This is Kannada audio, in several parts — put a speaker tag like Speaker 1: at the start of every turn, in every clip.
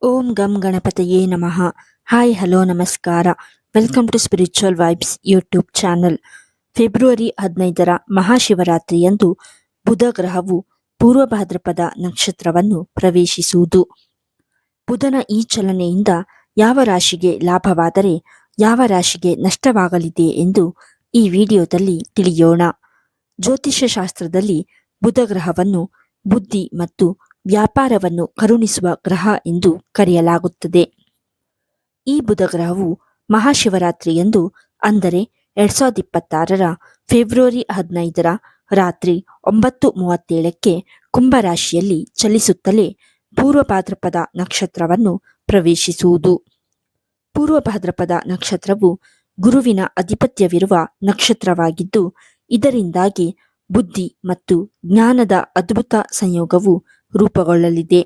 Speaker 1: ಓಂ ಗಂ ಗಣಪತಯೇ ನಮಃ. ಹಾಯ್ ಹಲೋ ನಮಸ್ಕಾರ. Welcome to spiritual vibes YouTube channel. February 15ರ ಮಹಾಶಿವರಾತ್ರಿಯಂದು ಬುಧ ಗ್ರಹವು ಪೂರ್ವ ಭಾದ್ರಪದ ನಕ್ಷತ್ರವನ್ನು ಪ್ರವೇಶಿಸುವುದು. ಬುಧನ ಈ ಚಲನೆಯಿಂದ ಯಾವ ರಾಶಿಗೆ ಲಾಭವಾದರೆ ಯಾವ ರಾಶಿಗೆ ನಷ್ಟವಾಗಲಿದೆ ಎಂದು ಈ ವಿಡಿಯೋದಲ್ಲಿ ತಿಳಿಯೋಣ. ಜ್ಯೋತಿಷ್ಯ ಶಾಸ್ತ್ರದಲ್ಲಿ ಬುಧ ಗ್ರಹವನ್ನು ಬುದ್ಧಿ ಮತ್ತು ವ್ಯಾಪಾರವನ್ನು ಕರುಣಿಸುವ ಗ್ರಹ ಎಂದು ಕರೆಯಲಾಗುತ್ತದೆ. ಈ ಬುಧ ಗ್ರಹವು ಮಹಾಶಿವರಾತ್ರಿಯಂದು ಅಂದರೆ 2026ರ ಫೆಬ್ರವರಿ 15ರ ರಾತ್ರಿ 9:37ಕ್ಕೆ ಕುಂಭರಾಶಿಯಲ್ಲಿ ಚಲಿಸುತ್ತಲೇ ಪೂರ್ವ ಭಾದ್ರಪದ ನಕ್ಷತ್ರವನ್ನು ಪ್ರವೇಶಿಸುವುದು. ಪೂರ್ವ ಭಾದ್ರಪದ ನಕ್ಷತ್ರವು ಗುರುವಿನ ಅಧಿಪತ್ಯವಿರುವ ನಕ್ಷತ್ರವಾಗಿದ್ದು, ಇದರಿಂದಾಗಿ ಬುದ್ಧಿ ಮತ್ತು ಜ್ಞಾನದ ಅದ್ಭುತ ಸಂಯೋಗವು ರೂಪುಗೊಳ್ಳಲಿದೆ.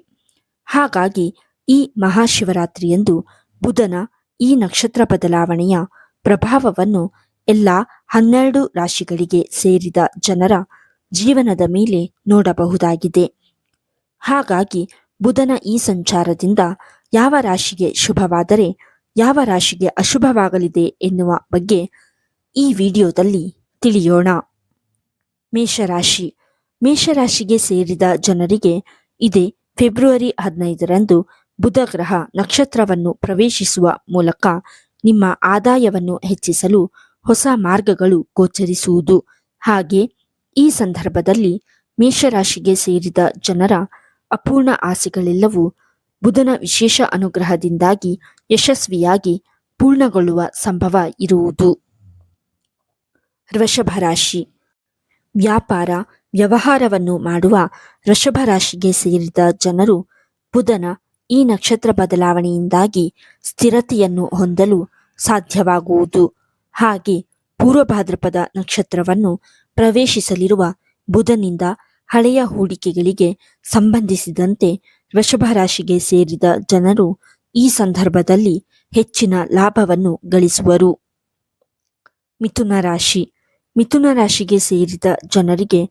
Speaker 1: ಹಾಗಾಗಿ ಈ ಮಹಾಶಿವರಾತ್ರಿಯಂದು ಬುಧನ ಈ ನಕ್ಷತ್ರ ಬದಲಾವಣೆಯ ಪ್ರಭಾವವನ್ನು ಎಲ್ಲ 12 ರಾಶಿಗಳಿಗೆ ಸೇರಿದ ಜನರ ಜೀವನದ ಮೇಲೆ ನೋಡಬಹುದಾಗಿದೆ. ಹಾಗಾಗಿ ಬುಧನ ಈ ಸಂಚಾರದಿಂದ ಯಾವ ರಾಶಿಗೆ ಶುಭವಾದರೆ ಯಾವ ರಾಶಿಗೆ ಅಶುಭವಾಗಲಿದೆ ಎನ್ನುವ ಬಗ್ಗೆ ಈ ವಿಡಿಯೋದಲ್ಲಿ ತಿಳಿಯೋಣ. ಮೇಷರಾಶಿ. ಮೇಷರಾಶಿಗೆ ಸೇರಿದ ಜನರಿಗೆ ಇದೇ ಫೆಬ್ರವರಿ 15ರಂದು ಬುಧ ಗ್ರಹ ನಕ್ಷತ್ರವನ್ನು ಪ್ರವೇಶಿಸುವ ಮೂಲಕ ನಿಮ್ಮ ಆದಾಯವನ್ನು ಹೆಚ್ಚಿಸಲು ಹೊಸ ಮಾರ್ಗಗಳು ಗೋಚರಿಸುವುದು. ಹಾಗೆ ಈ ಸಂದರ್ಭದಲ್ಲಿ ಮೇಷರಾಶಿಗೆ ಸೇರಿದ ಜನರ ಅಪೂರ್ಣ ಆಸೆಗಳೆಲ್ಲವೂ ಬುಧನ ವಿಶೇಷ ಅನುಗ್ರಹದಿಂದಾಗಿ ಯಶಸ್ವಿಯಾಗಿ ಪೂರ್ಣಗೊಳ್ಳುವ ಸಂಭವ ಇರುವುದು. ವೃಷಭ ರಾಶಿ. ವ್ಯಾಪಾರ ವ್ಯವಹಾರವನ್ನು ಮಾಡುವ ವೃಷಭ ರಾಶಿಗೆ ಸೇರಿದ ಜನರು ಬುಧನ ಈ ನಕ್ಷತ್ರ ಬದಲಾವಣೆಯಿಂದಾಗಿ ಸ್ಥಿರತೆಯನ್ನು ಹೊಂದಲು ಸಾಧ್ಯವಾಗುವುದು. ಹಾಗೆ ಪೂರ್ವ ಭಾದ್ರಪದ ನಕ್ಷತ್ರವನ್ನು ಪ್ರವೇಶಿಸಲಿರುವ ಬುಧನಿಂದ ಹಳೆಯ ಹೂಡಿಕೆಗಳಿಗೆ ಸಂಬಂಧಿಸಿದಂತೆ ವೃಷಭ ರಾಶಿಗೆ ಸೇರಿದ ಜನರು ಈ ಸಂದರ್ಭದಲ್ಲಿ ಹೆಚ್ಚಿನ ಲಾಭವನ್ನು ಗಳಿಸುವರು. ಮಿಥುನ ರಾಶಿ. ಮಿಥುನ ರಾಶಿಗೆ ಸೇರಿದ ಜನರಿಗೆ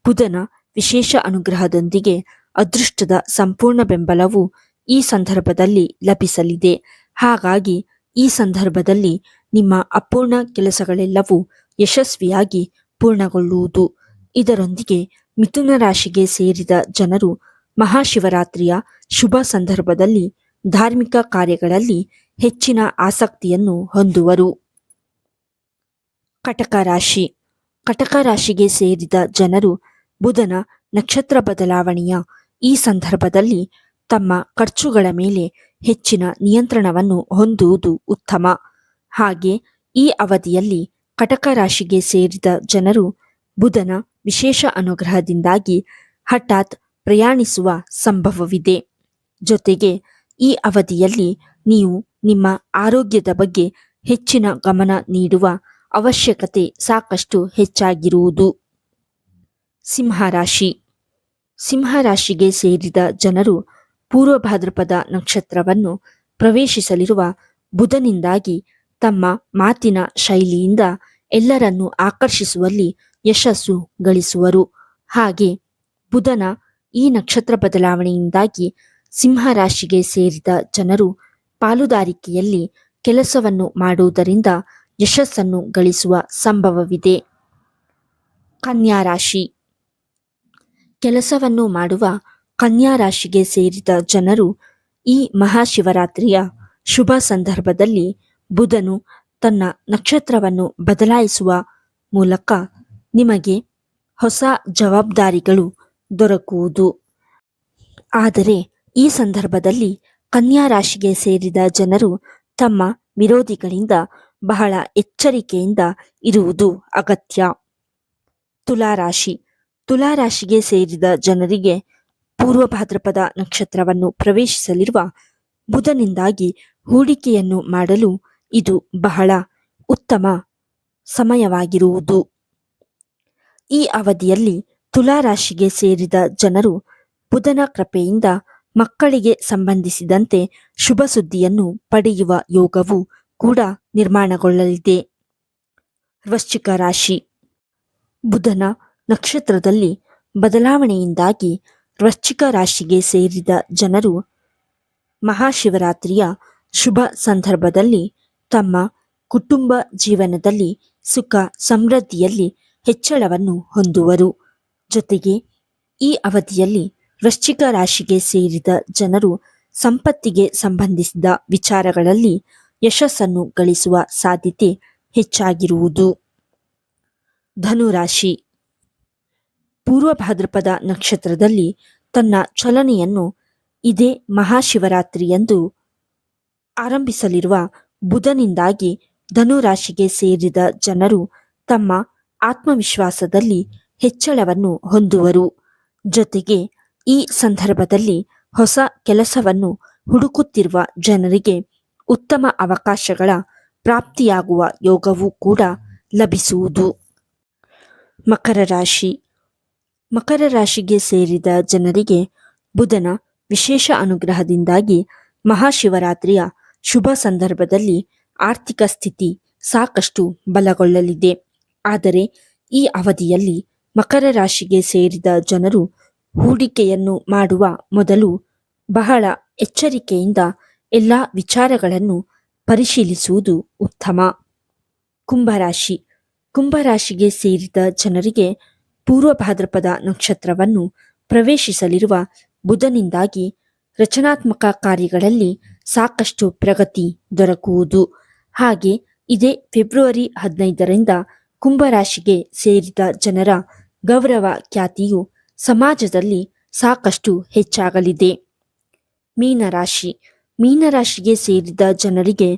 Speaker 1: ಬುಧನ ವಿಶೇಷ ಅನುಗ್ರಹದೊಂದಿಗೆ ಅದೃಷ್ಟದ ಸಂಪೂರ್ಣ ಬೆಂಬಲವು ಈ ಸಂದರ್ಭದಲ್ಲಿ ಲಭಿಸಲಿದೆ. ಹಾಗಾಗಿ ಈ ಸಂದರ್ಭದಲ್ಲಿ ನಿಮ್ಮ ಅಪೂರ್ಣ ಕೆಲಸಗಳೆಲ್ಲವೂ ಯಶಸ್ವಿಯಾಗಿ ಪೂರ್ಣಗೊಳ್ಳುವುದು. ಇದರೊಂದಿಗೆ ಮಿಥುನ ರಾಶಿಗೆ ಸೇರಿದ ಜನರು ಮಹಾಶಿವರಾತ್ರಿಯ ಶುಭ ಸಂದರ್ಭದಲ್ಲಿ ಧಾರ್ಮಿಕ ಕಾರ್ಯಗಳಲ್ಲಿ ಹೆಚ್ಚಿನ ಆಸಕ್ತಿಯನ್ನು ಹೊಂದುವರು. ಕಟಕ ರಾಶಿ. ಕಟಕ ರಾಶಿಗೆ ಸೇರಿದ ಜನರು ಬುಧನ ನಕ್ಷತ್ರ ಬದಲಾವಣೆಯ ಈ ಸಂದರ್ಭದಲ್ಲಿ ತಮ್ಮ ಖರ್ಚುಗಳ ಮೇಲೆ ಹೆಚ್ಚಿನ ನಿಯಂತ್ರಣವನ್ನು ಹೊಂದುವುದು ಉತ್ತಮ. ಹಾಗೆ ಈ ಅವಧಿಯಲ್ಲಿ ಕಟಕ ರಾಶಿಗೆ ಸೇರಿದ ಜನರು ಬುಧನ ವಿಶೇಷ ಅನುಗ್ರಹದಿಂದಾಗಿ ಹಠಾತ್ ಪ್ರಯಾಣಿಸುವ ಸಂಭವವಿದೆ. ಜೊತೆಗೆ ಈ ಅವಧಿಯಲ್ಲಿ ನೀವು ನಿಮ್ಮ ಆರೋಗ್ಯದ ಬಗ್ಗೆ ಹೆಚ್ಚಿನ ಗಮನ ನೀಡುವ ಅವಶ್ಯಕತೆ ಸಾಕಷ್ಟು ಹೆಚ್ಚಾಗಿರುವುದು. ಸಿಂಹರಾಶಿ. ಸಿಂಹರಾಶಿಗೆ ಸೇರಿದ ಜನರು ಪೂರ್ವ ಭಾದ್ರಪದ ನಕ್ಷತ್ರವನ್ನು ಪ್ರವೇಶಿಸಲಿರುವ ಬುಧನಿಂದಾಗಿ ತಮ್ಮ ಮಾತಿನ ಶೈಲಿಯಿಂದ ಎಲ್ಲರನ್ನೂ ಆಕರ್ಷಿಸುವಲ್ಲಿ ಯಶಸ್ಸು ಗಳಿಸುವರು. ಹಾಗೆ ಬುಧನ ಈ ನಕ್ಷತ್ರ ಬದಲಾವಣೆಯಿಂದಾಗಿ ಸಿಂಹರಾಶಿಗೆ ಸೇರಿದ ಜನರು ಪಾಲುದಾರಿಕೆಯಲ್ಲಿ ಕೆಲಸವನ್ನು ಮಾಡುವುದರಿಂದ ಯಶಸ್ಸನ್ನು ಗಳಿಸುವ ಸಂಭವವಿದೆ. ಕನ್ಯಾ ರಾಶಿ. ಕೆಲಸವನ್ನು ಮಾಡುವ ಕನ್ಯಾ ರಾಶಿಗೆ ಸೇರಿದ ಜನರು ಈ ಮಹಾಶಿವರಾತ್ರಿಯ ಶುಭ ಸಂದರ್ಭದಲ್ಲಿ ಬುಧನು ತನ್ನ ನಕ್ಷತ್ರವನ್ನು ಬದಲಾಯಿಸುವ ಮೂಲಕ ನಿಮಗೆ ಹೊಸ ಜವಾಬ್ದಾರಿಗಳು ದೊರಕುವುದು. ಆದರೆ ಈ ಸಂದರ್ಭದಲ್ಲಿ ಕನ್ಯಾ ರಾಶಿಗೆ ಸೇರಿದ ಜನರು ತಮ್ಮ ವಿರೋಧಿಗಳಿಂದ ಬಹಳ ಎಚ್ಚರಿಕೆಯಿಂದ ಇರುವುದು ಅಗತ್ಯ. ತುಲಾರಾಶಿ. ತುಲಾರಾಶಿಗೆ ಸೇರಿದ ಜನರಿಗೆ ಪೂರ್ವ ಭಾದ್ರಪದ ನಕ್ಷತ್ರವನ್ನು ಪ್ರವೇಶಿಸಲಿರುವ ಬುಧನಿಂದಾಗಿ ಹೂಡಿಕೆಯನ್ನು ಮಾಡಲು ಇದು ಬಹಳ ಉತ್ತಮ ಸಮಯವಾಗಿರುವುದು. ಈ ಅವಧಿಯಲ್ಲಿ ತುಲಾರಾಶಿಗೆ ಸೇರಿದ ಜನರು ಬುಧನ ಕೃಪೆಯಿಂದ ಮಕ್ಕಳಿಗೆ ಸಂಬಂಧಿಸಿದಂತೆ ಶುಭ ಸುದ್ದಿಯನ್ನು ಪಡೆಯುವ ಯೋಗವು ಕೂಡ ನಿರ್ಮಾಣಗೊಳ್ಳಲಿದೆ. ವೃಶ್ಚಿಕ ರಾಶಿ. ಬುಧನ ನಕ್ಷತ್ರದಲ್ಲಿ ಬದಲಾವಣೆಯಿಂದಾಗಿ ವೃಶ್ಚಿಕ ರಾಶಿಗೆ ಸೇರಿದ ಜನರು ಮಹಾಶಿವರಾತ್ರಿಯ ಶುಭ ಸಂದರ್ಭದಲ್ಲಿ ತಮ್ಮ ಕುಟುಂಬ ಜೀವನದಲ್ಲಿ ಸುಖ ಸಮೃದ್ಧಿಯಲ್ಲಿ ಹೆಚ್ಚಳವನ್ನು ಹೊಂದುವರು. ಜೊತೆಗೆ ಈ ಅವಧಿಯಲ್ಲಿ ವೃಶ್ಚಿಕ ರಾಶಿಗೆ ಸೇರಿದ ಜನರು ಸಂಪತ್ತಿಗೆ ಸಂಬಂಧಿಸಿದ ವಿಚಾರಗಳಲ್ಲಿ ಯಶಸ್ಸನ್ನು ಗಳಿಸುವ ಸಾಧ್ಯತೆ ಹೆಚ್ಚಾಗಿರುವುದು. ಧನುರಾಶಿ ಪೂರ್ವ ಭಾದ್ರಪದ ನಕ್ಷತ್ರದಲ್ಲಿ ತನ್ನ ಚಲನೆಯನ್ನು ಇದೇ ಮಹಾಶಿವರಾತ್ರಿಯಂದು ಆರಂಭಿಸಲಿರುವ ಬುಧನಿಂದಾಗಿ ಧನುರಾಶಿಗೆ ಸೇರಿದ ಜನರು ತಮ್ಮ ಆತ್ಮವಿಶ್ವಾಸದಲ್ಲಿ ಹೆಚ್ಚಳವನ್ನು ಹೊಂದುವರು. ಜೊತೆಗೆ ಈ ಸಂದರ್ಭದಲ್ಲಿ ಹೊಸ ಕೆಲಸವನ್ನು ಹುಡುಕುತ್ತಿರುವ ಜನರಿಗೆ ಉತ್ತಮ ಅವಕಾಶಗಳ ಪ್ರಾಪ್ತಿಯಾಗುವ ಯೋಗವೂ ಕೂಡ ಲಭಿಸುವುದು. ಮಕರ ರಾಶಿ ಮಕರ ರಾಶಿಗೆ ಸೇರಿದ ಜನರಿಗೆ ಬುಧನ ವಿಶೇಷ ಅನುಗ್ರಹದಿಂದಾಗಿ ಮಹಾಶಿವರಾತ್ರಿಯ ಶುಭ ಸಂದರ್ಭದಲ್ಲಿ ಆರ್ಥಿಕ ಸ್ಥಿತಿ ಸಾಕಷ್ಟು ಬಲಗೊಳ್ಳಲಿದೆ. ಆದರೆ ಈ ಅವಧಿಯಲ್ಲಿ ಮಕರ ರಾಶಿಗೆ ಸೇರಿದ ಜನರು ಹೂಡಿಕೆಯನ್ನು ಮಾಡುವ ಮೊದಲು ಬಹಳ ಎಚ್ಚರಿಕೆಯಿಂದ ಎಲ್ಲ ವಿಚಾರಗಳನ್ನು ಪರಿಶೀಲಿಸುವುದು ಉತ್ತಮ. ಕುಂಭರಾಶಿ ಕುಂಭರಾಶಿಗೆ ಸೇರಿದ ಜನರಿಗೆ ಪೂರ್ವ ಭಾದ್ರಪದ ನಕ್ಷತ್ರವನ್ನು ಪ್ರವೇಶಿಸಲಿರುವ ಬುಧನಿಂದಾಗಿ ರಚನಾತ್ಮಕ ಕಾರ್ಯಗಳಲ್ಲಿ ಸಾಕಷ್ಟು ಪ್ರಗತಿ ದೊರಕುವುದು. ಹಾಗೆ ಇದೇ ಫೆಬ್ರವರಿ 15ರಿಂದ ಕುಂಭರಾಶಿಗೆ ಸೇರಿದ ಜನರ ಗೌರವ ಖ್ಯಾತಿಯು ಸಮಾಜದಲ್ಲಿ ಸಾಕಷ್ಟು ಹೆಚ್ಚಾಗಲಿದೆ. ಮೀನರಾಶಿ ಮೀನರಾಶಿಗೆ ಸೇರಿದ ಜನರಿಗೆ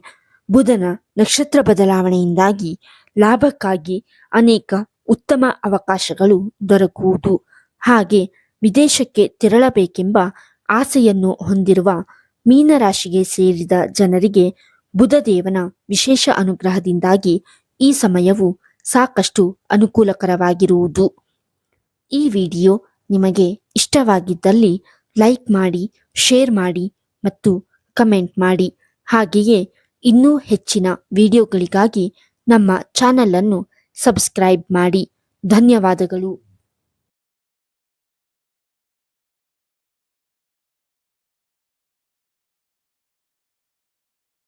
Speaker 1: ಬುಧನ ನಕ್ಷತ್ರ ಬದಲಾವಣೆಯಿಂದಾಗಿ ಲಾಭಕ್ಕಾಗಿ ಅನೇಕ ಉತ್ತಮ ಅವಕಾಶಗಳು ದೊರಕುವುದು. ಹಾಗೆ ವಿದೇಶಕ್ಕೆ ತೆರಳಬೇಕೆಂಬ ಆಸೆಯನ್ನು ಹೊಂದಿರುವ ಮೀನರಾಶಿಗೆ ಸೇರಿದ ಜನರಿಗೆ ಬುಧದೇವನ ವಿಶೇಷ ಅನುಗ್ರಹದಿಂದಾಗಿ ಈ ಸಮಯವು ಸಾಕಷ್ಟು ಅನುಕೂಲಕರವಾಗಿರುವುದು. ಈ ವಿಡಿಯೋ ನಿಮಗೆ ಇಷ್ಟವಾಗಿದ್ದಲ್ಲಿ ಲೈಕ್ ಮಾಡಿ, ಶೇರ್ ಮಾಡಿ ಮತ್ತು ಕಮೆಂಟ್ ಮಾಡಿ. ಹಾಗೆಯೇ ಇನ್ನೂ ಹೆಚ್ಚಿನ ವಿಡಿಯೋಗಳಿಗಾಗಿ ನಮ್ಮ ಚಾನಲ್ ಅನ್ನು ಸಬ್ಸ್ಕ್ರೈಬ್ ಮಾಡಿ. ಧನ್ಯವಾದಗಳು.